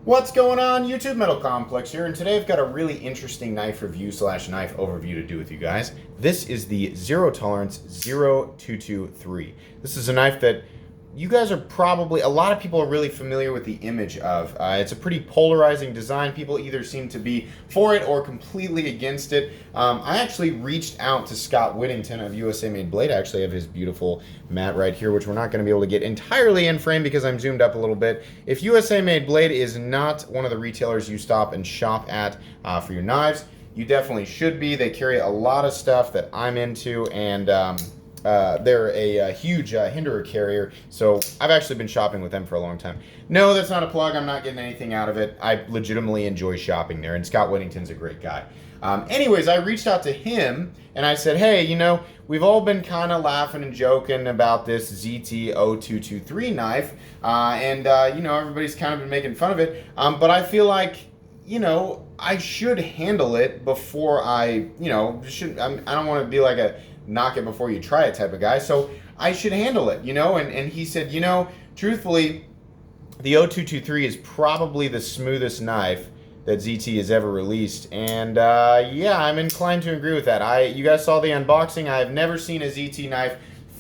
What's going on, YouTube? Metal Complex here, and today I've got a really interesting knife review slash knife overview to do with you guys. This is the Zero Tolerance 0223. This is a knife that you guys are probably, a lot of people are really familiar with the image of. It's a pretty polarizing design. People either seem to be for it or completely against it. I actually reached out to Scott Whittington of USA Made Blade. I actually have his beautiful mat right here, which we're not going to be able to get entirely in frame because I'm zoomed up a little bit. If USA Made Blade is not one of the retailers you stop and shop at for your knives, you definitely should be. They carry a lot of stuff that I'm into, and they're a huge hinderer carrier, so I've actually been shopping with them for a long time. No, that's not a plug. I'm not getting anything out of it. I legitimately enjoy shopping there, and Scott Whittington's a great guy. Anyways, I reached out to him, and I said, hey, you know, we've all been kind of laughing and joking about this ZT-0223 knife, you know, everybody's kind of been making fun of it, but I feel like, you know, I should handle it before I, you know, I don't want to be like a knock it before you try it type of guy, so I should handle it, you know, and he said, you know, truthfully, the 0223 is probably the smoothest knife that ZT has ever released, and yeah, I'm inclined to agree with that. You guys saw the unboxing. I have never seen a ZT knife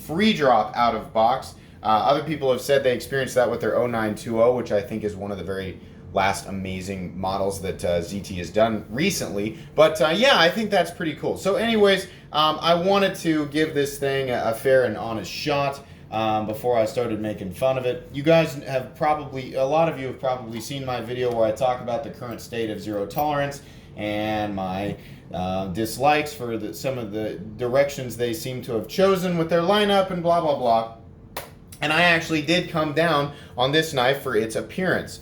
free drop out of box. Other people have said they experienced that with their 0920, which I think is one of the very last amazing models that ZT has done recently, but yeah, I think that's pretty cool. So anyways, I wanted to give this thing a fair and honest shot before I started making fun of it. You guys have probably, a lot of you have probably seen my video where I talk about the current state of Zero Tolerance and my dislikes for some of the directions they seem to have chosen with their lineup and blah blah blah. And I actually did come down on this knife for its appearance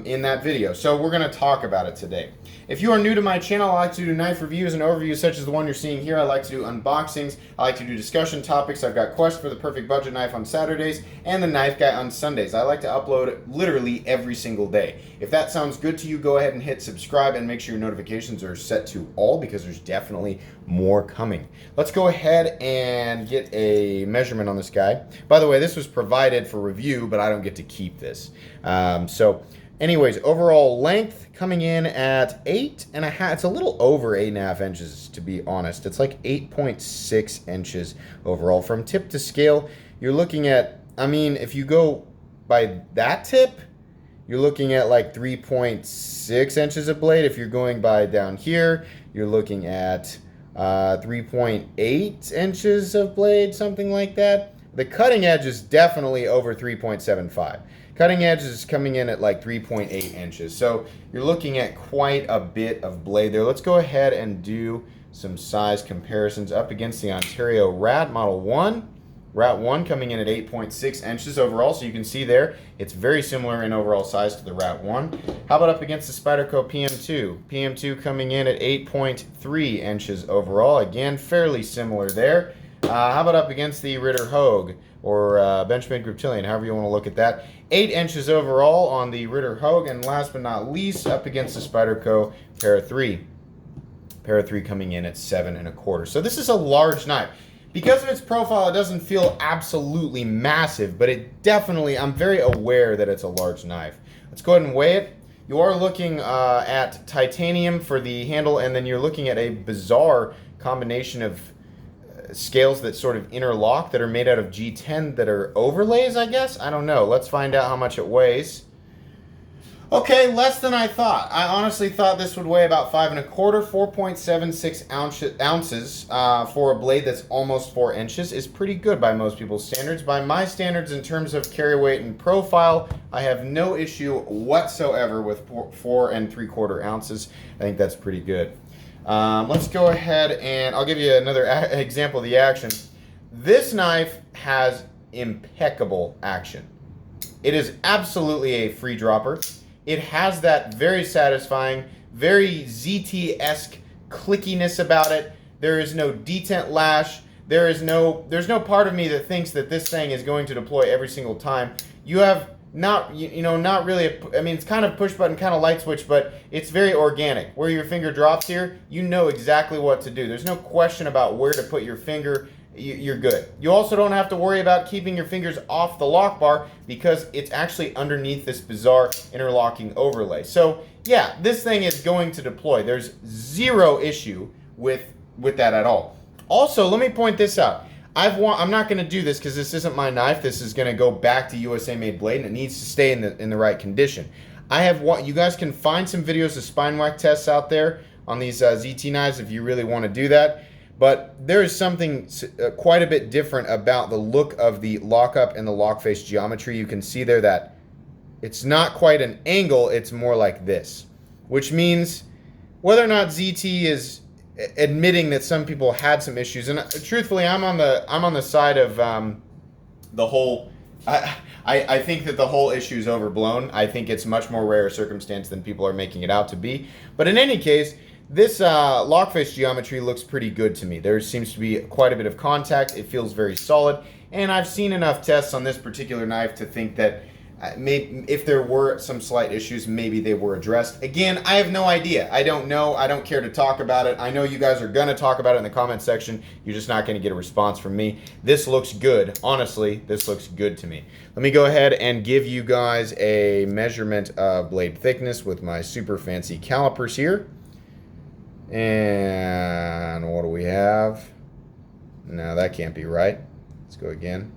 in that video, so we're going to talk about it today. If you are new to my channel, I like to do knife reviews and overviews such as the one you're seeing here. I like to do unboxings, I like to do discussion topics. I've got Quest for the Perfect Budget Knife on Saturdays and the Knife Guy on Sundays. I like to upload literally every single day. If that sounds good to you, go ahead and hit subscribe and make sure your notifications are set to all, because there's definitely more coming. Let's go ahead and get a measurement on this guy. By the way, this was provided for review, but I don't get to keep this. Anyways, overall length coming in at 8.5. It's a little over 8.5 inches, to be honest. It's like 8.6 inches overall. From tip to scale, you're looking at, I mean, if you go by that tip, you're looking at like 3.6 inches of blade. If you're going by down here, you're looking at 3.8 inches of blade, something like that. The cutting edge is definitely over 3.75. Cutting edge is coming in at like 3.8 inches. So you're looking at quite a bit of blade there. Let's go ahead and do some size comparisons up against the Ontario Rat Model 1. Rat 1 coming in at 8.6 inches overall. So you can see there, it's very similar in overall size to the Rat 1. How about up against the Spyderco PM2? PM2 coming in at 8.3 inches overall. Again, fairly similar there. How about up against the Ritter Hogue, or Benchmade Griptilian, however you want to look at that. 8 inches overall on the Ritter Hogue, and last but not least, up against the Spyderco Para 3. Para 3 coming in at 7.25. So this is a large knife. Because of its profile, it doesn't feel absolutely massive, but it definitely, I'm very aware that it's a large knife. Let's go ahead and weigh it. You are looking at titanium for the handle, and then you're looking at a bizarre combination of scales that sort of interlock that are made out of G10 that are overlays, I guess? I don't know. Let's find out how much it weighs. Okay, less than I thought. I honestly thought this would weigh about 5.25, 4.76 ounces for a blade that's almost 4 inches is pretty good by most people's standards. By my standards, in terms of carry weight and profile, I have no issue whatsoever with 4.75 ounces. I think that's pretty good. Let's go ahead and I'll give you another example of the action. This knife has impeccable action. It is absolutely a free dropper. It has that very satisfying, very ZT-esque clickiness about it. There is no detent lash. There's no part of me that thinks that this thing is going to deploy every single time. You have not really, I mean, it's kind of push button, kind of light switch, but it's very organic. Where your finger drops here, you know exactly what to do. There's no question about where to put your finger you're good. You also don't have to worry about keeping your fingers off the lock bar because it's actually underneath this bizarre interlocking overlay. So yeah, this thing is going to deploy. There's zero issue with that at all. Also, let me point this out. I'm not going to do this because this isn't my knife. This is going to go back to USA made blade, and it needs to stay in the right condition. You guys can find some videos of spine whack tests out there on these ZT knives if you really want to do that. But there is something quite a bit different about the look of the lockup and the lock face geometry. You can see there that it's not quite an angle, it's more like this. Which means whether or not ZT is admitting that some people had some issues, and truthfully, I'm on the side of the whole. I think that the whole issue is overblown. I think it's much more rare circumstance than people are making it out to be. But in any case, this lock face geometry looks pretty good to me. There seems to be quite a bit of contact. It feels very solid, and I've seen enough tests on this particular knife to think that maybe if there were some slight issues, maybe they were addressed. Again, I have no idea. I don't know. I don't care to talk about it. I know you guys are going to talk about it in the comment section. You're just not going to get a response from me. This looks good. Honestly, this looks good to me. Let me go ahead and give you guys a measurement of blade thickness with my super fancy calipers here. And what do we have? No, that can't be right. Let's go again.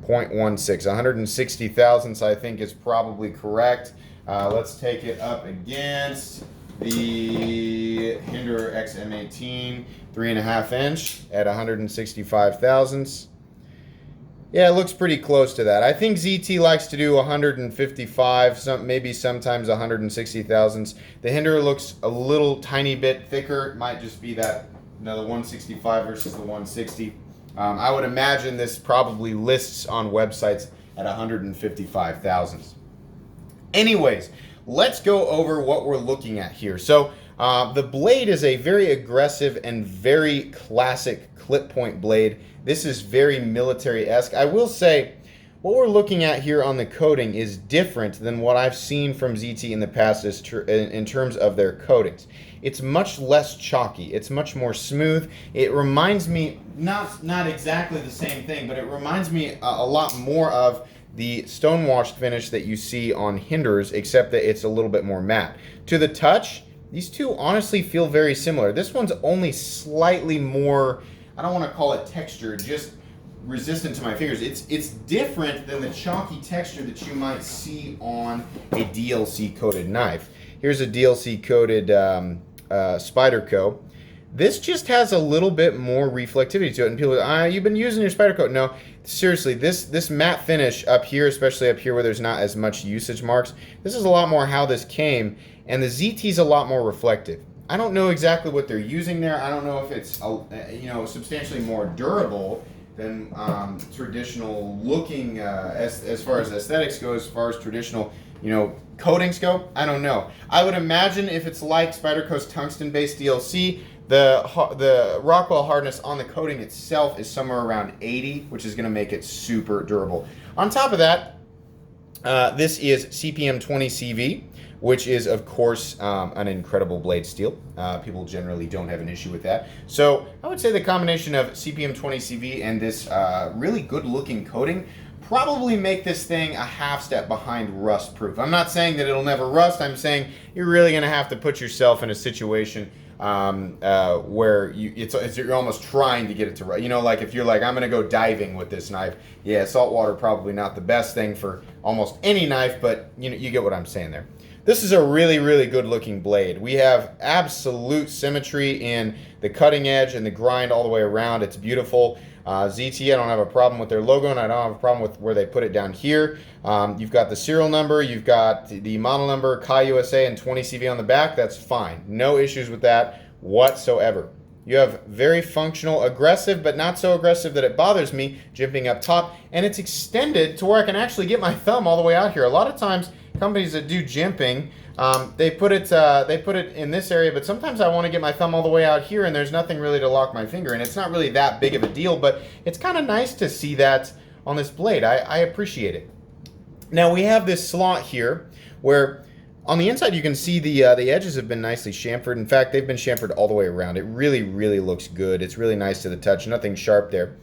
0.16, 160 thousandths I think is probably correct. Let's take it up against the Hinderer XM18 3.5 inch at 165 thousandths. Yeah, it looks pretty close to that. I think ZT likes to do 155, maybe sometimes 160 thousandths. The Hinderer looks a little tiny bit thicker. It might just be that the 165 versus the 160. I would imagine this probably lists on websites at 155 thousandths. Anyways, let's go over what we're looking at here. So the blade is a very aggressive and very classic clip point blade. This is very military-esque. I will say what we're looking at here on the coating is different than what I've seen from ZT in the past in terms of their coatings. It's much less chalky. It's much more smooth. It reminds me, not exactly the same thing, but it reminds me a lot more of the stonewashed finish that you see on Hinderers, except that it's a little bit more matte. To the touch, these two honestly feel very similar. This one's only slightly more, I don't want to call it texture, just resistant to my fingers. It's different than the chalky texture that you might see on a DLC coated knife. Here's a DLC coated Spyderco. This just has a little bit more reflectivity to it, and people are, you've been using your Spyderco. No, seriously, this matte finish up here, especially up here where there's not as much usage marks, this is a lot more how this came, and the ZT's a lot more reflective. I don't know exactly what they're using there. I don't know if it's substantially more durable than traditional looking as far as aesthetics go, as far as traditional coatings go. I don't know. I would imagine if it's like Spyderco's tungsten-based DLC, the Rockwell hardness on the coating itself is somewhere around 80, which is going to make it super durable. On top of that, this is CPM 20 CV, which is, of course, an incredible blade steel. People generally don't have an issue with that. So I would say the combination of CPM 20 CV and this really good-looking coating probably make this thing a half step behind rust proof. I'm not saying that it'll never rust. I'm saying you're really going to have to put yourself in a situation where you're almost trying to get it to rust. Like if you're like, I'm going to go diving with this knife. Yeah, salt water probably not the best thing for almost any knife, but you get what I'm saying there. This is a really, really good looking blade. We have absolute symmetry in the cutting edge and the grind all the way around. It's beautiful. ZT, I don't have a problem with their logo, and I don't have a problem with where they put it down here. You've got the serial number, you've got the model number, Kai USA, and 20 CV on the back. That's fine. No issues with that whatsoever. You have very functional, aggressive, but not so aggressive that it bothers me, jimping up top, and it's extended to where I can actually get my thumb all the way out here. A lot of times, companies that do jimping, they put it in this area, but sometimes I want to get my thumb all the way out here, and there's nothing really to lock my finger, and it's not really that big of a deal, but it's kind of nice to see that on this blade. I appreciate it. Now we have this slot here where On the inside, you can see the edges have been nicely chamfered. In fact, they've been chamfered all the way around. It really, really looks good. It's really nice to the touch. Nothing sharp there.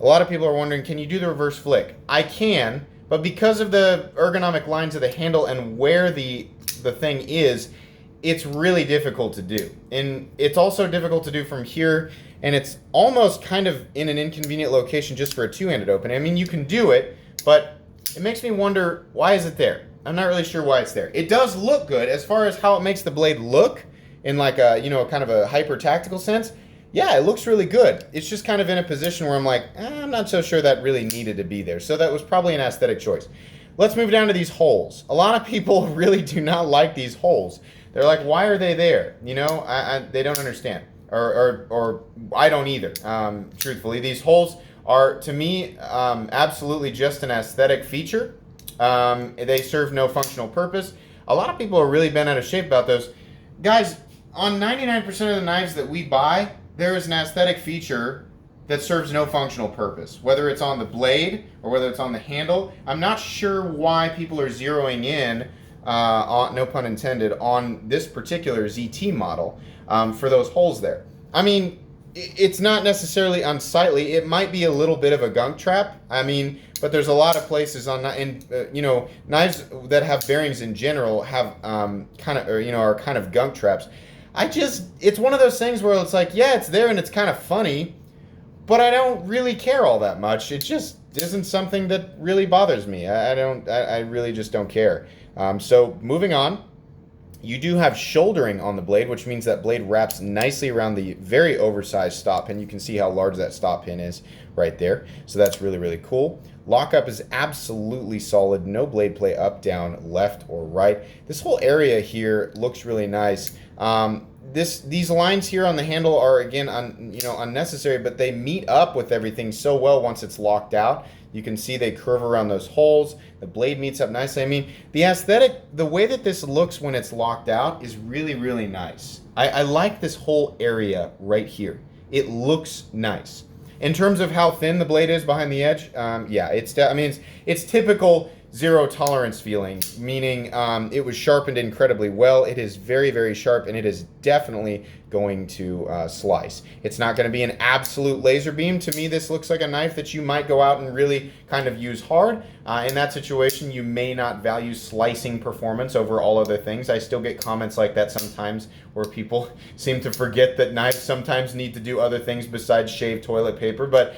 A lot of people are wondering, can you do the reverse flick? I can, but because of the ergonomic lines of the handle and where the thing is, it's really difficult to do. And it's also difficult to do from here, and it's almost kind of in an inconvenient location just for a two-handed opening. I mean, you can do it, but it makes me wonder, why is it there? I'm not really sure why it's there. It does look good as far as how it makes the blade look in like a, you know, kind of a hyper tactical sense. Yeah, it looks really good. It's just kind of in a position where I'm like, I'm not so sure that really needed to be there. So that was probably an aesthetic choice. Let's move down to these holes. A lot of people really do not like these holes. They're like, why are they there? You know, they don't understand. Or I don't either, truthfully. These holes are, to me, absolutely just an aesthetic feature. They serve no functional purpose. A lot of people are really bent out of shape about those. Guys, on 99% of the knives that we buy, there is an aesthetic feature that serves no functional purpose. Whether it's on the blade or whether it's on the handle, I'm not sure why people are zeroing in, on, no pun intended, on this particular ZT model for those holes there. I mean, it's not necessarily unsightly. It might be a little bit of a gunk trap. I mean, but there's a lot of places on, you know, knives that have bearings in general have kind of, or, you know, are kind of gunk traps. It's one of those things where it's like, yeah, it's there and it's kind of funny, but I don't really care all that much. It just isn't something that really bothers me. I really just don't care. So moving on. You do have shouldering on the blade, which means that blade wraps nicely around the very oversized stop pin. You can see how large that stop pin is right there. So that's really, really cool. Lockup is absolutely solid. No blade play up, down, left, or right. This whole area here looks really nice. These lines here on the handle are, again, unnecessary, but they meet up with everything so well once it's locked out. You can see they curve around those holes. The blade meets up nicely. I mean, the aesthetic, the way that this looks when it's locked out is really, really nice. I like this whole area right here. It looks nice. In terms of how thin the blade is behind the edge, yeah, it's typical zero tolerance feeling, meaning it was sharpened incredibly well. It is very, very sharp, and it is definitely going to slice. It's not going to be an absolute laser beam. To me, this looks like a knife that you might go out and really kind of use hard. In that situation, you may not value slicing performance over all other things. I still get comments like that sometimes where people seem to forget that knives sometimes need to do other things besides shave toilet paper. But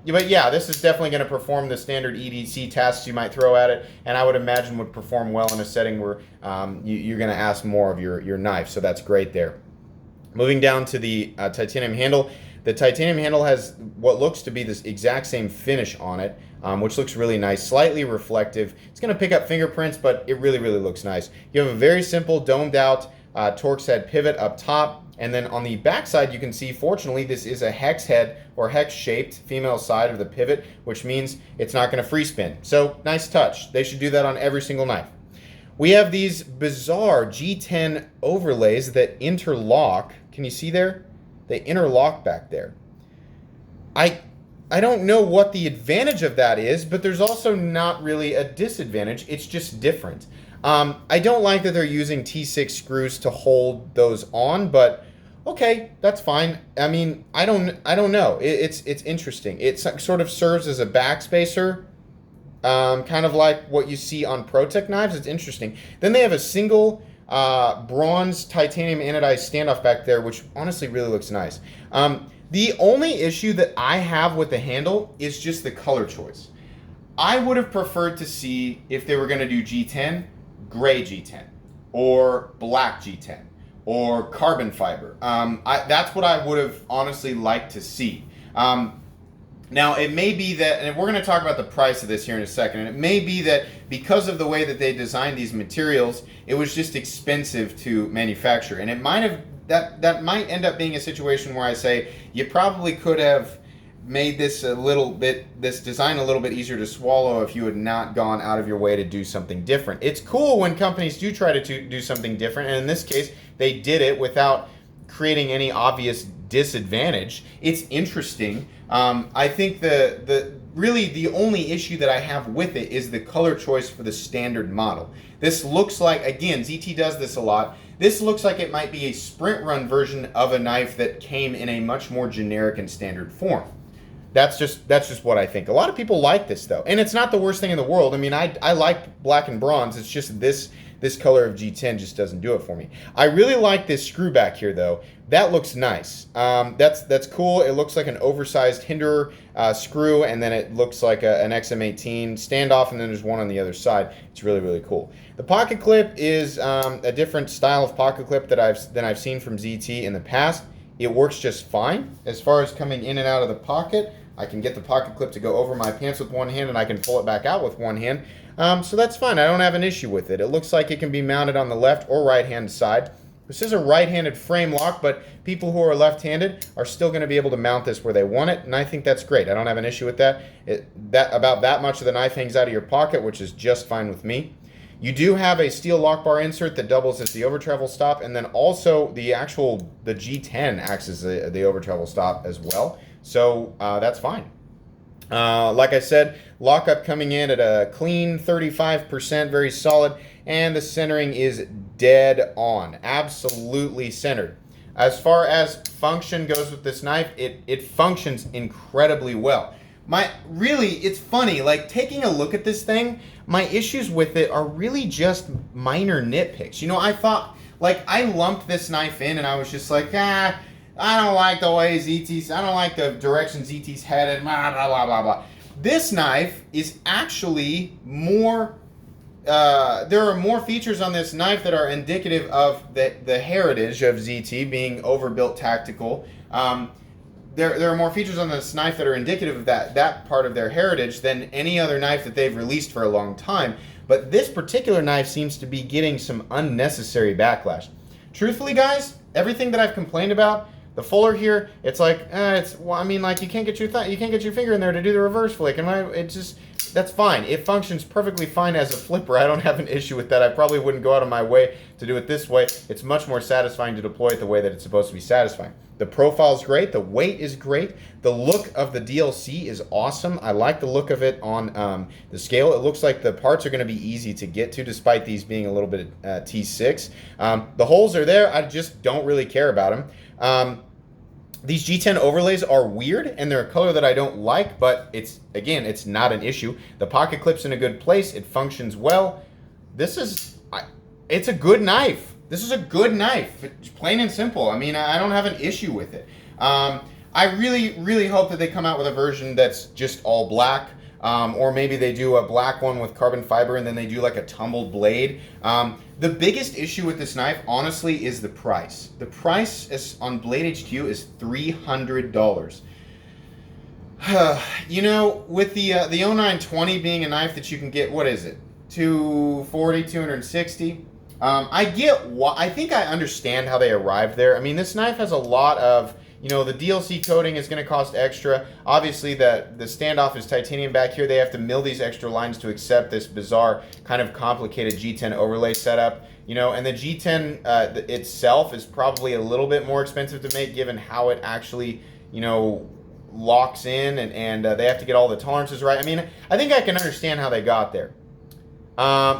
yeah, this is definitely going to perform the standard EDC tasks you might throw at it, and I would imagine would perform well in a setting where you're going to ask more of your knife. So that's great there. Moving down to the titanium handle. The titanium handle has what looks to be this exact same finish on it, which looks really nice, slightly reflective. It's going to pick up fingerprints, but it really, really looks nice. You have a very simple domed out Torx head pivot up top, and then on the back side you can see, fortunately, this is a hex head or hex shaped female side of the pivot, which means it's not going to free spin. So nice touch. They should do that on every single knife. We have these bizarre G10 overlays that interlock. Can you see there? They interlock back there. I don't know what the advantage of that is, but there's also not really a disadvantage. It's just different. I don't like that they're using T6 screws to hold those on, but okay, that's fine. I mean, I don't know. It's interesting. It sort of serves as a backspacer. Kind of like what you see on ProTech knives. It's interesting. Then they have a single bronze titanium anodized standoff back there, which honestly really looks nice. The only issue that I have with the handle is just the color choice. I would have preferred to see, if they were going to do G10, gray G10 or black G10 or carbon fiber. That's what I would have honestly liked to see. Now, it may be that, and we're going to talk about the price of this here in a second, and it may be that because of the way that they designed these materials, it was just expensive to manufacture. And it might have, that might end up being a situation where I say, you probably could have made this design a little bit easier to swallow if you had not gone out of your way to do something different. It's cool when companies do try to do something different, and in this case, they did it without creating any obvious disadvantage. It's interesting. I think really the only issue that I have with it is the color choice for the standard model. This looks like, again, ZT does this a lot. This looks like it might be a sprint run version of a knife that came in a much more generic and standard form. That's just what I think. A lot of people like this though, and it's not the worst thing in the world. I mean, I like black and bronze. It's just this color of G10 just doesn't do it for me. I really like this screw back here though. That looks nice. That's cool. It looks like an oversized Hinderer screw, and then it looks like an XM18 standoff, and then there's one on the other side. It's really, really cool. The pocket clip is a different style of pocket clip than I've seen from ZT in the past. It works just fine. As far as coming in and out of the pocket, I can get the pocket clip to go over my pants with one hand, and I can pull it back out with one hand. So that's fine. I don't have an issue with it. It looks like it can be mounted on the left or right-hand side. This is a right-handed frame lock, but people who are left-handed are still going to be able to mount this where they want it, and I think that's great. I don't have an issue with that. About that much of the knife hangs out of your pocket, which is just fine with me. You do have a steel lock bar insert that doubles as the over travel stop, and then also the G10 acts as the over travel stop as well. So that's fine. Like I said, lockup coming in at a clean 35%, very solid, and the centering is dead on, absolutely centered. As far as function goes with this knife, it functions incredibly well. It's funny, like taking a look at this thing, my issues with it are really just minor nitpicks. You know, I thought, like, I lumped this knife in and I was just like, I don't like the way I don't like the direction ZT's headed, blah, blah, blah, blah, blah. This knife is actually more, there are more features on this knife that are indicative of the heritage of ZT being overbuilt tactical. There are more features on this knife that are indicative of that part of their heritage than any other knife that they've released for a long time. But this particular knife seems to be getting some unnecessary backlash. Truthfully, guys, everything that I've complained about, the fuller here, it's like, like you can't get your finger in there to do the reverse flick, and that's fine. It functions perfectly fine as a flipper. I don't have an issue with that. I probably wouldn't go out of my way to do it this way. It's much more satisfying to deploy it the way that it's supposed to be satisfying. The profile is great. The weight is great. The look of the DLC is awesome. I like the look of it on the scale. It looks like the parts are going to be easy to get to, despite these being a little bit T6. The holes are there. I just don't really care about them. These G10 overlays are weird, and they're a color that I don't like, but it's not an issue. The pocket clip's in a good place. It functions well. It's a good knife. This is a good knife, plain and simple. I mean, I don't have an issue with it. I really, really hope that they come out with a version that's just all black, or maybe they do a black one with carbon fiber, and then they do like a tumbled blade. The biggest issue with this knife, honestly, is the price. The price on Blade HQ is $300. You know, with the 0920 being a knife that you can get, what is it? $240, $260. I think I understand how they arrived there. I mean, this knife has a lot of, the DLC coating is going to cost extra. Obviously, the standoff is titanium back here. They have to mill these extra lines to accept this bizarre, kind of complicated G10 overlay setup. And the G10 itself is probably a little bit more expensive to make, given how it actually, locks in, and they have to get all the tolerances right. I mean, I think I can understand how they got there.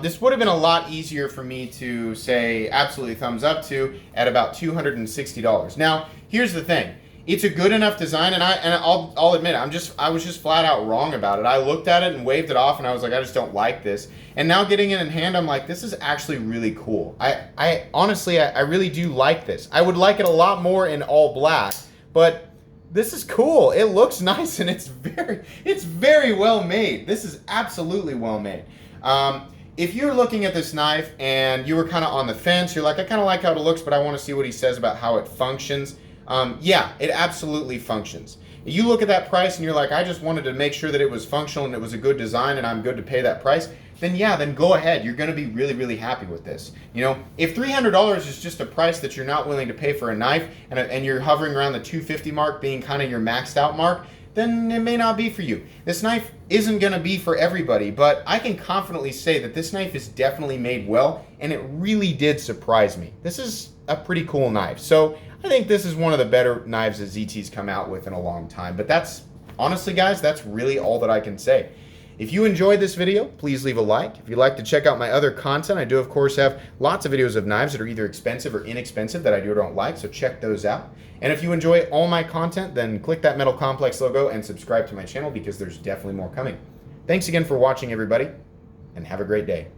This would have been a lot easier for me to say absolutely thumbs up to at about $260. Now, here's the thing. It's a good enough design, and I'll admit it, I was just flat out wrong about it. I looked at it and waved it off, and I was like, I just don't like this. And now getting it in hand, I'm like, this is actually really cool. I honestly really do like this. I would like it a lot more in all black, but this is cool. It looks nice, and it's very well made. This is absolutely well made. If you're looking at this knife and you were kind of on the fence, you're like, I kind of like how it looks, but I want to see what he says about how it functions. Yeah, it absolutely functions. You look at that price and you're like, I just wanted to make sure that it was functional and it was a good design and I'm good to pay that price. Then go ahead. You're going to be really, really happy with this. If $300 is just a price that you're not willing to pay for a knife, and you're hovering around the $250 mark being kind of your maxed out mark, then it may not be for you. This knife isn't going to be for everybody, but I can confidently say that this knife is definitely made well, and it really did surprise me. This is a pretty cool knife. So I think this is one of the better knives that ZT's come out with in a long time, but that's honestly, guys, that's really all that I can say. If you enjoyed this video, please leave a like. If you'd like to check out my other content, I do, of course, have lots of videos of knives that are either expensive or inexpensive that I do or don't like, so check those out. And if you enjoy all my content, then click that Metal Complex logo and subscribe to my channel because there's definitely more coming. Thanks again for watching, everybody, and have a great day.